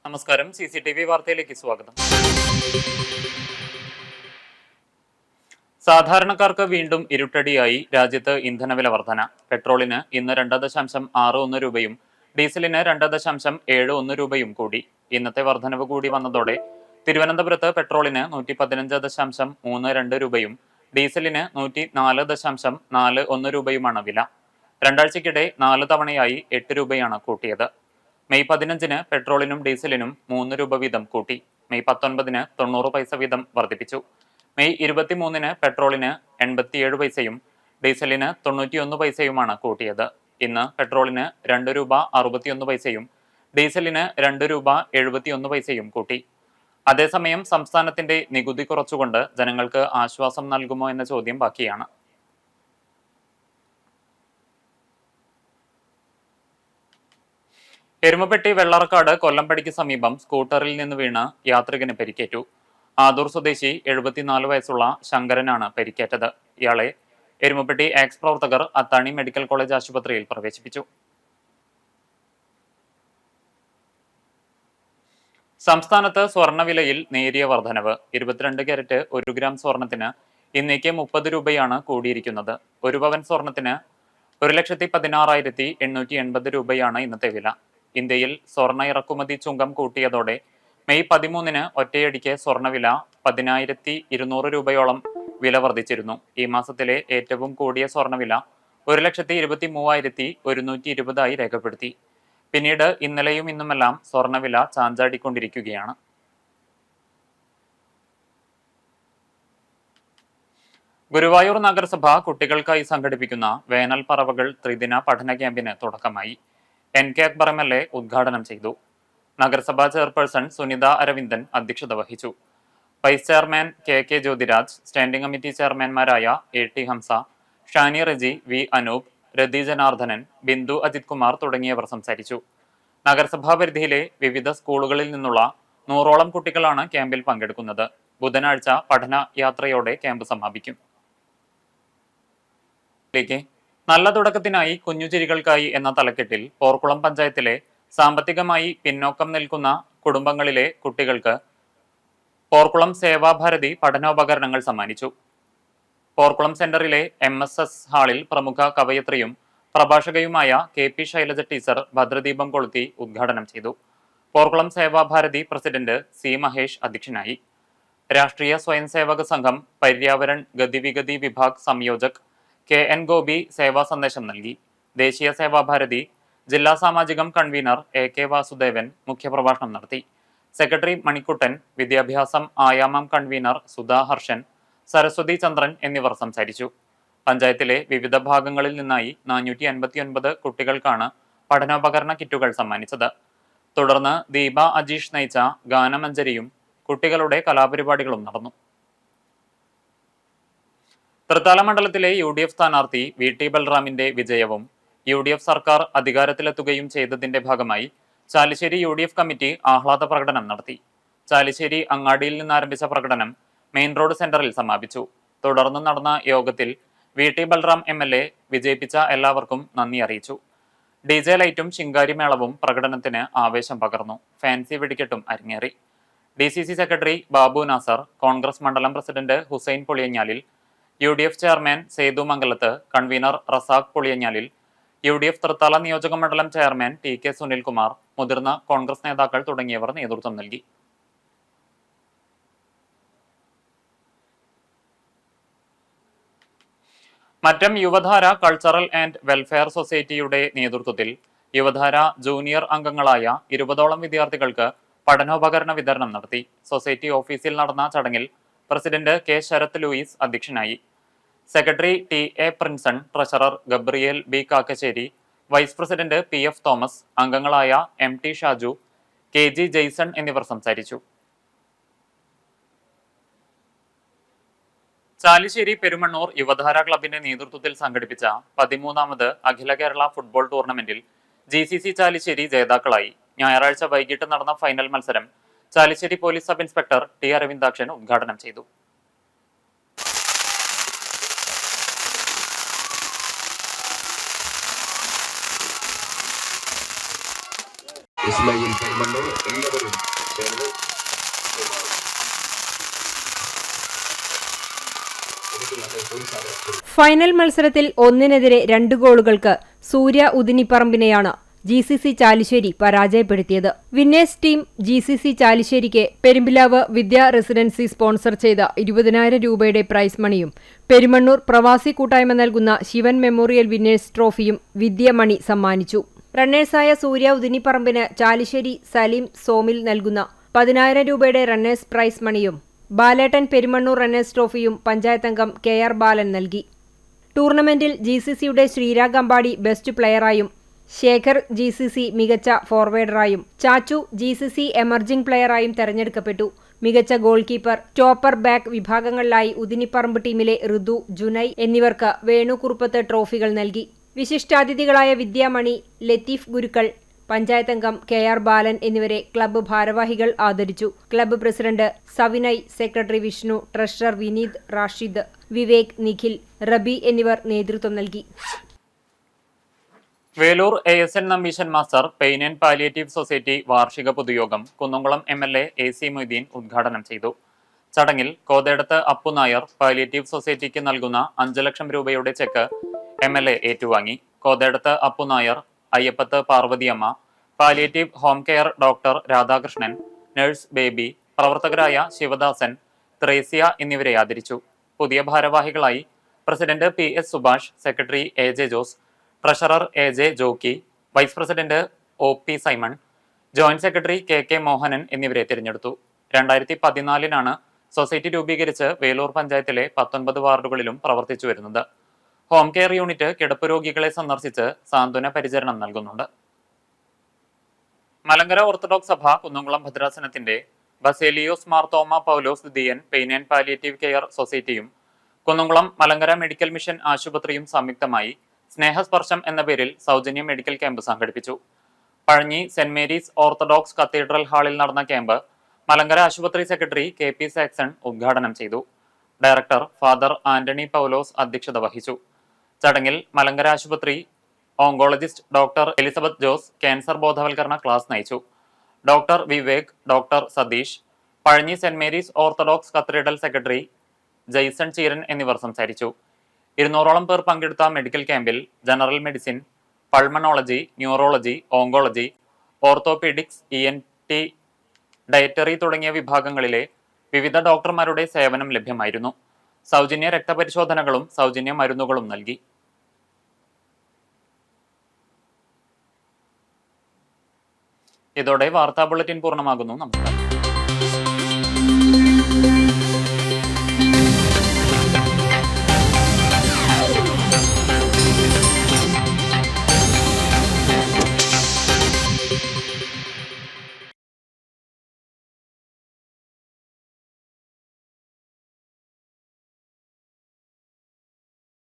നമസ്കാരം. CCTV വാർത്തയിലേക്ക് സ്വാഗതം. സാധാരണക്കാർക്ക് വീണ്ടും ഇരുട്ടടിയായി രാജ്യത്ത് ഇന്ധനവില വർധന. പെട്രോളിന് ഇന്ന് 2.61 രൂപയും ഡീസലിന് 2.71 രൂപയും കൂടി. ഇന്നത്തെ വർധനവ് കൂടി വന്നതോടെ തിരുവനന്തപുരത്ത് പെട്രോളിന് 115.32 രൂപയും ഡീസലിന് 104.41 രൂപയുമാണ് വില. രണ്ടാഴ്ചയ്ക്കിടെ 4 തവണയായി 8 രൂപയാണ് കൂട്ടിയത്. മെയ് 15-ന് പെട്രോളിനും ഡീസലിനും 3 രൂപ വീതം കൂട്ടി. മെയ് 19-ന് 90 പൈസ വീതം വർദ്ധിപ്പിച്ചു. മെയ് 23-ന് പെട്രോളിന് 87 പൈസയും ഡീസലിന് 91 പൈസയുമാണ് കൂട്ടിയത്. ഇന്ന് പെട്രോളിന് 2 രൂപ 61 പൈസയും ഡീസലിന് 2 രൂപ 71 പൈസയും കൂട്ടി. അതേസമയം സംസ്ഥാനത്തിന്റെ നികുതി കുറച്ചുകൊണ്ട് ജനങ്ങൾക്ക് ആശ്വാസം നൽകുമോ എന്ന ചോദ്യം ബാക്കിയാണ്. എരുമപ്പെട്ടി വെള്ളറക്കാട് കൊല്ലംപടിക്ക് സമീപം സ്കൂട്ടറിൽ നിന്ന് വീണ് യാത്രികന് പരിക്കേറ്റു. ആദൂർ സ്വദേശി 74 വയസ്സുള്ള ശങ്കരനാണ് പരിക്കേറ്റത്. ഇയാളെ എരുമപ്പെട്ടി എക്സ് പ്രവർത്തകർ അത്താണി മെഡിക്കൽ കോളേജ് ആശുപത്രിയിൽ പ്രവേശിപ്പിച്ചു. സംസ്ഥാനത്ത് സ്വർണ്ണവിലയിൽ നേരിയ വർധനവ്. 22 കാരറ്റ് 1 ഗ്രാം സ്വർണത്തിന് ഇന്നേക്ക് 30 രൂപയാണ് കൂടിയിരിക്കുന്നത്. 1 പവൻ സ്വർണത്തിന് 1,16,880 രൂപയാണ് ഇന്നത്തെ വില. ഇന്ത്യയിൽ സ്വർണ്ണ ഇറക്കുമതി ചുങ്കം കൂട്ടിയതോടെ മെയ് 13-ന് ഒറ്റയടിക്ക് സ്വർണ്ണവില 10,200 രൂപയോളം വില വർദ്ധിച്ചിരുന്നു. ഈ മാസത്തിലെ ഏറ്റവും കൂടിയ സ്വർണ്ണവില 1,23,120 രേഖപ്പെടുത്തി. പിന്നീട് ഇന്നലെയും ഇന്നുമെല്ലാം സ്വർണ്ണവില ചാഞ്ചാടിക്കൊണ്ടിരിക്കുകയാണ്. ഗുരുവായൂർ നഗരസഭ കുട്ടികൾക്കായി സംഘടിപ്പിക്കുന്ന വേനൽ പറവകൾ ത്രിദിന പഠന ക്യാമ്പിന് തുടക്കമായി. NK അക്ബർ MLA ഉദ്ഘാടനം ചെയ്തു. നഗരസഭാ ചെയർപേഴ്സൺ സുനിത അരവിന്ദൻ അധ്യക്ഷത വഹിച്ചു. Vice chairman KK Jyothiraj, standing committee ചെയർമാൻമാരായ AT ഹംസ, ഷാനി റജി, V അനൂപ്, രതി ജനാർദ്ദനൻ, ബിന്ദു അജിത് കുമാർ തുടങ്ങിയവർ സംസാരിച്ചു. നഗരസഭാ പരിധിയിലെ വിവിധ സ്കൂളുകളിൽ നിന്നുള്ള 100ഓളം കുട്ടികളാണ് ക്യാമ്പിൽ പങ്കെടുക്കുന്നത്. ബുധനാഴ്ച പഠന യാത്രയോടെ ക്യാമ്പ് സമാപിക്കും. നല്ല തുടക്കത്തിനായി കുഞ്ഞുചിരികൾക്കായി എന്ന തലക്കെട്ടിൽ പോർക്കുളം പഞ്ചായത്തിലെ സാമ്പത്തികമായി പിന്നോക്കം നിൽക്കുന്ന കുടുംബങ്ങളിലെ കുട്ടികൾക്ക് പോർക്കുളം സേവാഭാരതി പഠനോപകരണങ്ങൾ സമ്മാനിച്ചു. പോർക്കുളം സെന്ററിലെ MSS ഹാളിൽ പ്രമുഖ കവയത്രിയും പ്രഭാഷകയുമായ KP ശൈലജ ടീച്ചർ ഭദ്രദീപം കൊളുത്തി ഉദ്ഘാടനം ചെയ്തു. പോർക്കുളം സേവാഭാരതി പ്രസിഡന്റ് C മഹേഷ് അധ്യക്ഷനായി. രാഷ്ട്രീയ സ്വയം സേവക സംഘം പര്യാവരൺ ഗതിവിഗതി വിഭാഗ് സംയോജക് KN ഗോപി സേവാ സന്ദേശം നൽകി. ദേശീയ സേവാഭാരതി ജില്ലാ സാമാജികം കൺവീനർ AK വാസുദേവൻ മുഖ്യപ്രഭാഷണം നടത്തി. സെക്രട്ടറി മണിക്കുട്ടൻ, വിദ്യാഭ്യാസം ആയാമം കൺവീനർ സുധാ ഹർഷൻ, സരസ്വതി ചന്ദ്രൻ എന്നിവർ സംസാരിച്ചു. പഞ്ചായത്തിലെ വിവിധ ഭാഗങ്ങളിൽ നിന്നായി 459 കുട്ടികൾക്കാണ് പഠനോപകരണ കിറ്റുകൾ സമ്മാനിച്ചത്. തുടർന്ന് ദീപ അജീഷ് നയിച്ച ഗാനമഞ്ജരിയും കുട്ടികളുടെ കലാപരിപാടികളും നടന്നു. തൃത്താല മണ്ഡലത്തിലെ UDF സ്ഥാനാർത്ഥി VT ബൽറാമിന്റെ വിജയവും UDF സർക്കാർ അധികാരത്തിലെത്തുകയും ചെയ്തതിന്റെ ഭാഗമായി ചാലിശ്ശേരി UDF കമ്മിറ്റി ആഹ്ലാദ പ്രകടനം നടത്തി. ചാലിശ്ശേരി അങ്ങാടിയിൽ നിന്നാരംഭിച്ച പ്രകടനം മെയിൻ റോഡ് സെന്ററിൽ സമാപിച്ചു. തുടർന്ന് നടന്ന യോഗത്തിൽ VT ബൽറാം MLA വിജയിപ്പിച്ച എല്ലാവർക്കും നന്ദി അറിയിച്ചു. DJ ലൈറ്റും ശിങ്കാരിമേളവും പ്രകടനത്തിന് ആവേശം പകർന്നു. ഫാൻസി വെടിക്കെട്ടും അരങ്ങേറി. DCC സെക്രട്ടറി ബാബു നാസർ, കോൺഗ്രസ് മണ്ഡലം president Hussain Poliyanjalil, UDF chairman Sethu Mangalath, convener Razak Poliyanjalil, UDF Thrithala നിയോജക മണ്ഡലം ചെയർമാൻ TK സുനിൽകുമാർ, മുതിർന്ന കോൺഗ്രസ് നേതാക്കൾ തുടങ്ങിയവർ നേതൃത്വം നൽകി. Mattam Yuvadhara cultural and welfare സൊസൈറ്റിയുടെ നേതൃത്വത്തിൽ യുവധാര ജൂനിയർ അംഗങ്ങളായ 20ഓളം വിദ്യാർത്ഥികൾക്ക് പഠനോപകരണ വിതരണം നടത്തി. സൊസൈറ്റി ഓഫീസിൽ നടന്ന ചടങ്ങിൽ പ്രസിഡന്റ് K ശരത് ലൂയിസ് അധ്യക്ഷനായി. Secretary TA Prinson, treasurer Gabriel B Kakkassery, vice president PF Thomas, അംഗങ്ങളായ MT ഷാജു, KG ജെയ്സൺ എന്നിവർ സംസാരിച്ചു. ചാലിശ്ശേരി പെരുമണ്ണൂർ യുവധാര ക്ലബിന്റെ നേതൃത്വത്തിൽ സംഘടിപ്പിച്ച 13ാമത് അഖില കേരള ഫുട്ബോൾ ടൂർണമെന്റിൽ GCC ചാലിശ്ശേരി ജേതാക്കളായി. ഞായറാഴ്ച വൈകിട്ട് നടന്ന ഫൈനൽ മത്സരം Chalissery police sub inspector T Aravindakshan ഉദ്ഘാടനം ചെയ്തു. ഇസ്മായിൽ പെരുമണ്ണൂർ എല്ലാവരും ചേർന്ന് ഫൈനൽ മത്സരത്തിൽ 1-നെതിരെ 2 ഗോളുകൾക്ക് സൂര്യ ഉദിനിപ്പറമ്പിനെയാണ് GCC ചാലിശ്ശേരി പരാജയപ്പെടുത്തിയത്. വിന്നേഴ്സ് ടീം GCC ചാലിശ്ശേരിക്ക് പെരുമ്പിലാവ് വിദ്യാ റെസിഡൻസി സ്പോൺസർ ചെയ്ത 20,000 രൂപയുടെ പ്രൈസ് മണിയും പെരുമണ്ണൂർ പ്രവാസി കൂട്ടായ്മ നൽകുന്ന ശിവൻ മെമ്മോറിയൽ വിന്നേഴ്സ് ട്രോഫിയും വിദ്യമണി സമ്മാനിച്ചു. റണ്ണേഴ്സായ സൂര്യ ഉദിനിപ്പറമ്പിന് ചാലിശ്ശേരി സലീം സോമിൽ നൽകുന്ന 10,000 രൂപയുടെ റണ്ണേഴ്സ് പ്രൈസ് മണിയും ബാലേട്ടൻ പെരുമണ്ണൂർ റണ്ണേഴ്സ് ട്രോഫിയും പഞ്ചായത്തംഗം KR ബാലൻ നൽകി. ടൂർണമെന്റിൽ GCCയുടെ ശ്രീരാഗ് അമ്പാടി ബെസ്റ്റ് പ്ലെയറായും ശേഖർ GCC മികച്ച ഫോർവേഡറായും ചാച്ചു GCC എമർജിംഗ് പ്ലെയറായും തെരഞ്ഞെടുക്കപ്പെട്ടു. മികച്ച ഗോൾ കീപ്പർ, സ്റ്റോപ്പർ, ബാക്ക് വിഭാഗങ്ങളിലായി ഉദിനിപ്പറമ്പ് ടീമിലെ ഋതു, ജുനൈ എന്നിവർക്ക് വേണുകുറുപ്പത്ത് ട്രോഫികൾ നൽകി. വിശിഷ്ടാതിഥികളായ വിദ്യാമണി, ലത്തീഫ് ഗുരുക്കൾ, പഞ്ചായത്തംഗം KR ബാലൻ എന്നിവരെ ക്ലബ്ബ് ഭാരവാഹികൾ ആദരിച്ചു. Club president Savinay, secretary Vishnu, treasurer Vineeth, Rashid, Vivek, Nikhil, Rabi എന്നിവർ നേതൃത്വം നൽകി. Velur ASN Nambeesan master pain and palliative society വാർഷിക പൊതുയോഗം കുന്നംകുളം MLA AC മൊയ്തീൻ ഉദ്ഘാടനം ചെയ്തു. ചടങ്ങിൽ കോതേടത്ത് അപ്പു നായർ പാലിയേറ്റീവ് സൊസൈറ്റിക്ക് നൽകുന്ന 5 ലക്ഷം രൂപയുടെ ചെക്ക് MLA ഏറ്റുവാങ്ങി. Kothedath Appu Nair, Ayyappath Parvathiyamma, palliative home care doctor Radhakrishnan, nurse Baby, പ്രവർത്തകരായ ശിവദാസൻ, ത്രേസ്യ എന്നിവരെ ആദരിച്ചു. പുതിയ ഭാരവാഹികളായി president PS Subhash, secretary AJ Jose, treasurer AJ Jokki, vice president OP Simon, joint secretary KK Mohanan എന്നിവരെ തിരഞ്ഞെടുത്തു. 2014 സൊസൈറ്റി രൂപീകരിച്ച് വേലൂർ പഞ്ചായത്തിലെ 19 വാർഡുകളിലും പ്രവർത്തിച്ചു വരുന്നത്. ഹോം കെയർ യൂണിറ്റ് കിടപ്പ് രോഗികളെ സന്ദർശിച്ച് സാന്ത്വന പരിചരണം നൽകുന്നുണ്ട്. മലങ്കര ഓർത്തഡോക്സ് സഭ കുന്നംകുളം ഭദ്രാസനത്തിന്റെ ബസേലിയോസ് മാർത്തോമ പൗലോസ് ദ്വിതീയൻ പെയിൻ ആൻഡ് പാലിയേറ്റീവ് കെയർ സൊസൈറ്റിയും കുന്നംകുളം മലങ്കര മെഡിക്കൽ മിഷൻ ആശുപത്രിയും സംയുക്തമായി സ്നേഹസ്പർശം എന്ന പേരിൽ സൗജന്യ മെഡിക്കൽ ക്യാമ്പ് സംഘടിപ്പിച്ചു. Pazhanji saint Mary's orthodox cathedral ഹാളിൽ നടന്ന ക്യാമ്പ് മലങ്കര ആശുപത്രി സെക്രട്ടറി KP സാക്സൺ ഉദ്ഘാടനം ചെയ്തു. ഡയറക്ടർ ഫാദർ ആന്റണി പൗലോസ് അധ്യക്ഷത വഹിച്ചു. ചടങ്ങിൽ മലങ്കര ആശുപത്രി oncologist doctor Elizabeth Jose cancer ബോധവൽക്കരണ ക്ലാസ് നയിച്ചു. Doctor Vivek, doctor Satheesh, Pazhanji saint Mary's orthodox cathedral secretary Jaison Cheeran എന്നിവർ സംസാരിച്ചു. 200ഓളം പേർ പങ്കെടുത്ത മെഡിക്കൽ ക്യാമ്പിൽ general medicine, pulmonology, neurology, oncology, orthopaedics, ENT, dietary തുടങ്ങിയ വിഭാഗങ്ങളിലെ വിവിധ ഡോക്ടർമാരുടെ സേവനം ലഭ്യമായിരുന്നു. സൗജന്യ രക്തപരിശോധനകളും സൗജന്യ മരുന്നുകളും നൽകി. ഇതോടെ വാർത്താ ബുള്ളറ്റിൻ പൂർണ്ണമാകുന്നു. നമസ്കാരം.